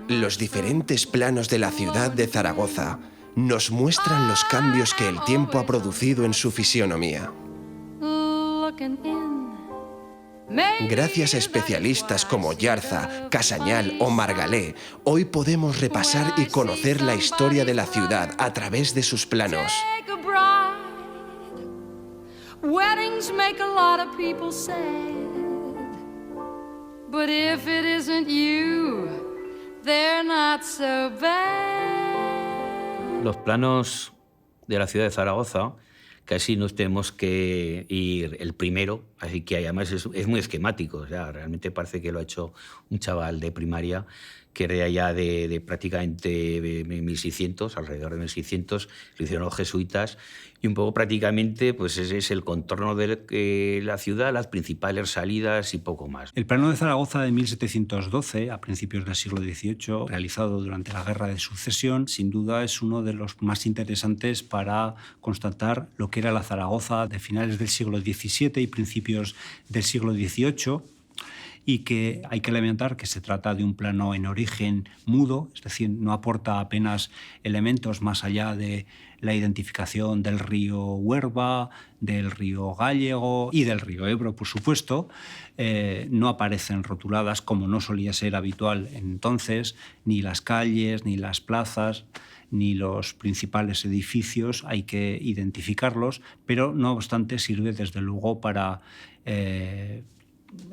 Los diferentes planos de la ciudad de Zaragoza nos muestran los cambios que el tiempo ha producido en su fisionomía. Gracias a especialistas como Yarza, Casañal o Margalé, hoy podemos repasar y conocer la historia de la ciudad a través de sus planos. But if it isn't you, they're not so bad. Los planos de la ciudad de Zaragoza casi nos tenemos que ir el primero, así que además es muy esquemático. O sea, realmente parece que lo ha hecho un chaval de primaria que era ya de prácticamente 1600, alrededor de 1600, lo hicieron los jesuitas, y un poco prácticamente pues ese es el contorno de la ciudad, las principales salidas y poco más. El plano de Zaragoza de 1712, a principios del siglo XVIII, realizado durante la Guerra de Sucesión, sin duda es uno de los más interesantes para constatar lo que era la Zaragoza de finales del siglo XVII y principios del siglo XVIII, y que hay que lamentar que se trata de un plano en origen mudo, es decir, no aporta apenas elementos más allá de la identificación del río Huerva, del río Gállego y del río Ebro, por supuesto. No aparecen rotuladas, como no solía ser habitual entonces, ni las calles, ni las plazas, ni los principales edificios, hay que identificarlos, pero no obstante sirve desde luego para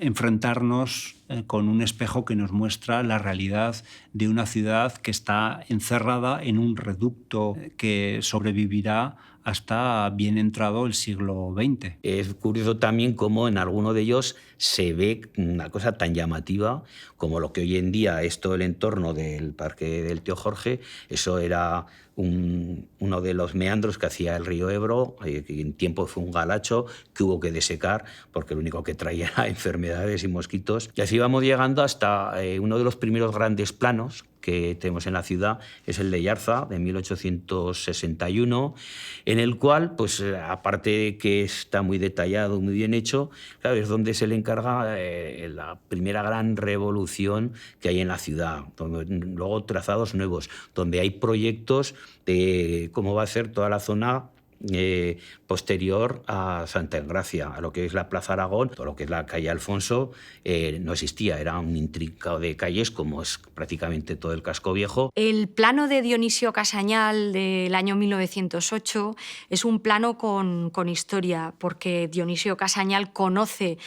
enfrentarnos con un espejo que nos muestra la realidad de una ciudad que está encerrada en un reducto que sobrevivirá hasta bien entrado el siglo XX. Es curioso también cómo en alguno de ellos se ve una cosa tan llamativa como lo que hoy en día es todo el entorno del Parque del Tío Jorge. Eso era uno de los meandros que hacía el río Ebro, que en tiempo fue un galacho que hubo que desecar porque lo único que traía era enfermedades y mosquitos. Y así vamos llegando hasta uno de los primeros grandes planos que tenemos en la ciudad, es el de Yarza, de 1861, en el cual, pues, aparte de que está muy detallado, muy bien hecho, claro, es donde se le encarga la primera gran revolución que hay en la ciudad, donde, luego trazados nuevos, donde hay proyectos de cómo va a ser toda la zona posterior a Santa Engracia, a lo que es la Plaza Aragón, todo lo que es la calle Alfonso, no existía, era un intrincado de calles como es prácticamente todo el casco viejo. El plano de Dionisio Casañal del año 1908 es un plano con historia, porque Dionisio Casañal conoce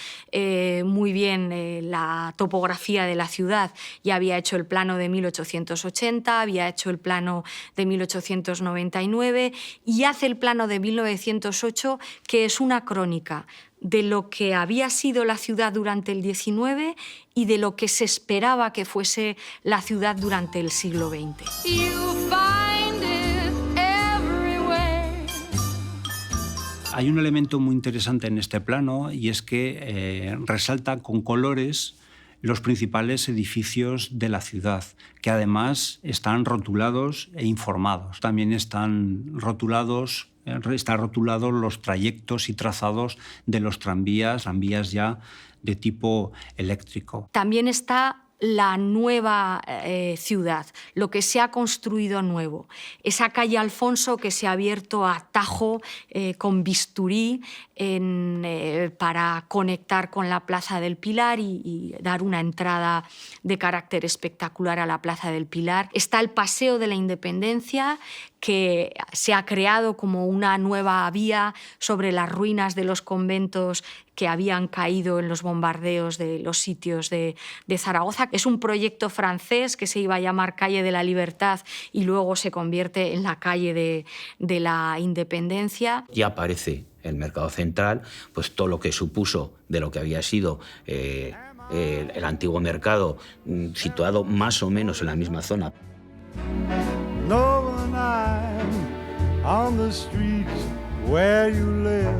muy bien la topografía de la ciudad. Ya había hecho el plano de 1880, había hecho el plano de 1899 y hace el plano de 1908, que es una crónica de lo que había sido la ciudad durante el XIX y de lo que se esperaba que fuese la ciudad durante el siglo XX. Hay un elemento muy interesante en este plano y es que resalta con colores los principales edificios de la ciudad, que además están rotulados e informados. También están rotulados los trayectos y trazados de los tranvías ya de tipo eléctrico. También está la nueva ciudad, lo que se ha construido nuevo. Esa calle Alfonso que se ha abierto a tajo con bisturí para conectar con la Plaza del Pilar y dar una entrada de carácter espectacular a la Plaza del Pilar. Está el Paseo de la Independencia, que se ha creado como una nueva vía sobre las ruinas de los conventos que habían caído en los bombardeos de los sitios de Zaragoza. Es un proyecto francés que se iba a llamar Calle de la Libertad y luego se convierte en la Calle de la Independencia. Ya aparece el mercado central, pues todo lo que supuso de lo que había sido el antiguo mercado, situado más o menos en la misma zona. On the street where you live,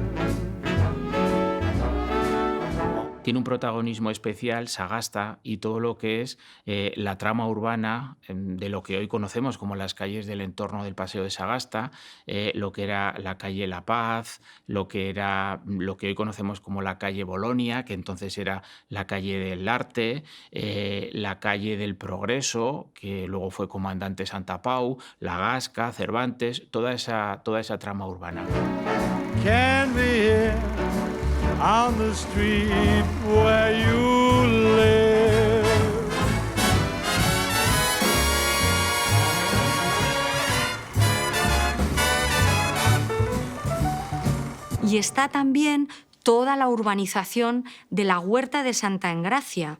tiene un protagonismo especial Sagasta y todo lo que es la trama urbana de lo que hoy conocemos como las calles del entorno del Paseo de Sagasta, lo que era la calle La Paz, lo que hoy conocemos como la calle Bolonia, que entonces era la calle del Arte, la calle del Progreso, que luego fue Comandante Santa Pau, La Gasca, Cervantes, toda esa trama urbana. Can be here on the street where you live. Y está también toda la urbanización de la Huerta de Santa Engracia,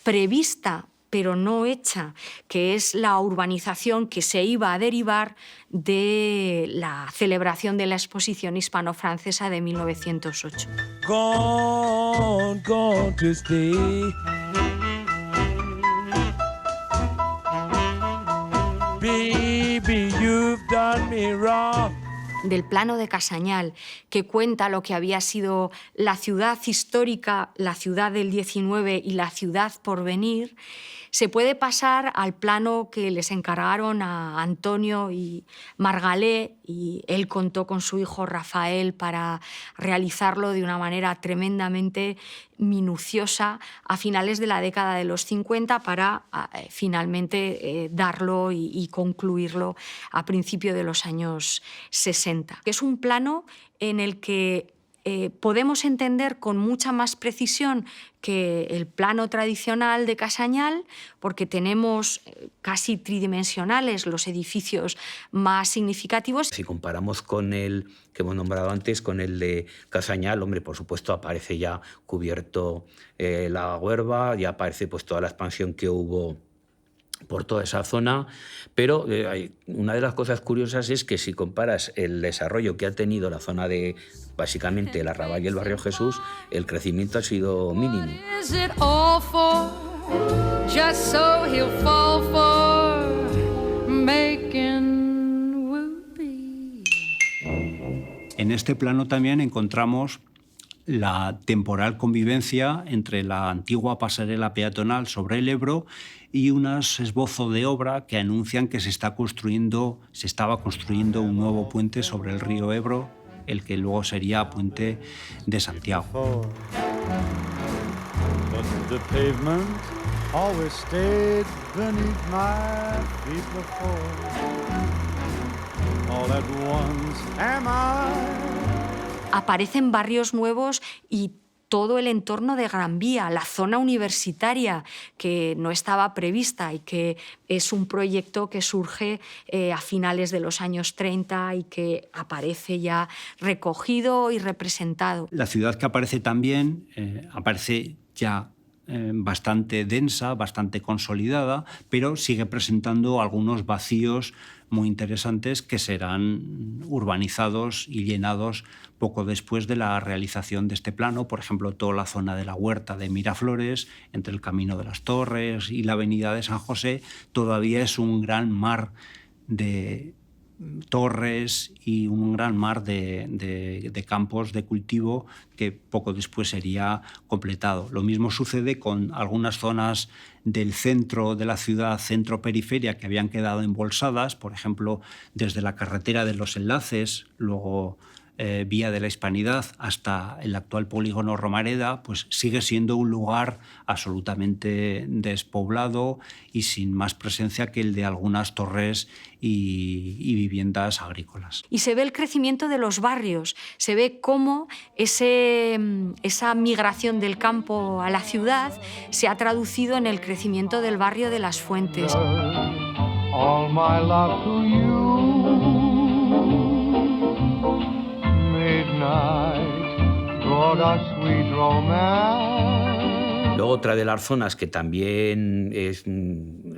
prevista pero no hecha, que es la urbanización que se iba a derivar de la celebración de la Exposición Hispano-Francesa de 1908. Gone to stay. Baby, you've done me wrong. Del plano de Casañal, que cuenta lo que había sido la ciudad histórica, la ciudad del 19 y la ciudad por venir, se puede pasar al plano que les encargaron a Antonio y Margalé, y él contó con su hijo Rafael para realizarlo de una manera tremendamente minuciosa a finales de la década de los 50 para finalmente darlo y concluirlo a principios de los años 60. Es un plano en el que podemos entender con mucha más precisión que el plano tradicional de Casañal, porque tenemos casi tridimensionales los edificios más significativos. Si comparamos con el que hemos nombrado antes, con el de Casañal, hombre, por supuesto aparece ya cubierto la Huerva, ya aparece pues toda la expansión que hubo por toda esa zona, pero una de las cosas curiosas es que si comparas el desarrollo que ha tenido la zona de, básicamente, el Arrabal y el Barrio Jesús, el crecimiento ha sido mínimo. En este plano también encontramos la temporal convivencia entre la antigua pasarela peatonal sobre el Ebro y unos esbozos de obra que anuncian que se estaba construyendo un nuevo puente sobre el río Ebro, el que luego sería Puente de Santiago. Aparecen barrios nuevos y todo el entorno de Gran Vía, la zona universitaria que no estaba prevista y que es un proyecto que surge a finales de los años 30 y que aparece ya recogido y representado. La ciudad que aparece también, aparece ya bastante densa, bastante consolidada, pero sigue presentando algunos vacíos muy interesantes que serán urbanizados y llenados poco después de la realización de este plano. Por ejemplo, toda la zona de la Huerta de Miraflores, entre el Camino de las Torres y la Avenida de San José, todavía es un gran mar de torres y un gran mar de campos de cultivo que poco después sería completado. Lo mismo sucede con algunas zonas del centro de la ciudad, centro-periferia, que habían quedado embolsadas, por ejemplo, desde la carretera de los Enlaces, luego Vía de la Hispanidad, hasta el actual polígono Romareda, pues sigue siendo un lugar absolutamente despoblado y sin más presencia que el de algunas torres y viviendas agrícolas. Y se ve el crecimiento de los barrios, se ve cómo esa migración del campo a la ciudad se ha traducido en el crecimiento del barrio de Las Fuentes. All my love to you. Luego otra de las zonas que también es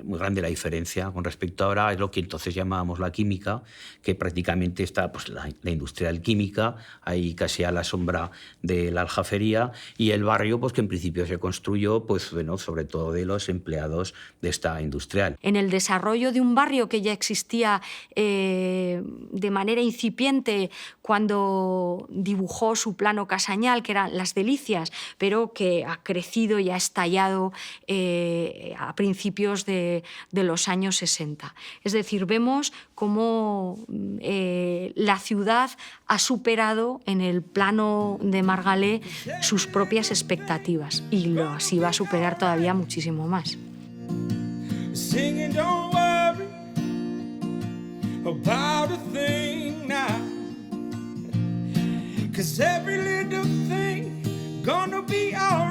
muy grande la diferencia con respecto a ahora, es lo que entonces llamábamos la química, que prácticamente está pues, la industrial química, ahí casi a la sombra de la Aljafería, y el barrio pues, que en principio se construyó pues, bueno, sobre todo de los empleados de esta industrial. En el desarrollo de un barrio que ya existía de manera incipiente cuando dibujó su plano Casañal, que eran Las Delicias, pero que ha crecido y ha estallado a principios de los años 60. Es decir, vemos cómo la ciudad ha superado en el plano de Margalé sus propias expectativas y así va a superar todavía muchísimo más. Singing, don't worry about a thing now, 'cause every little thing gonna be alright.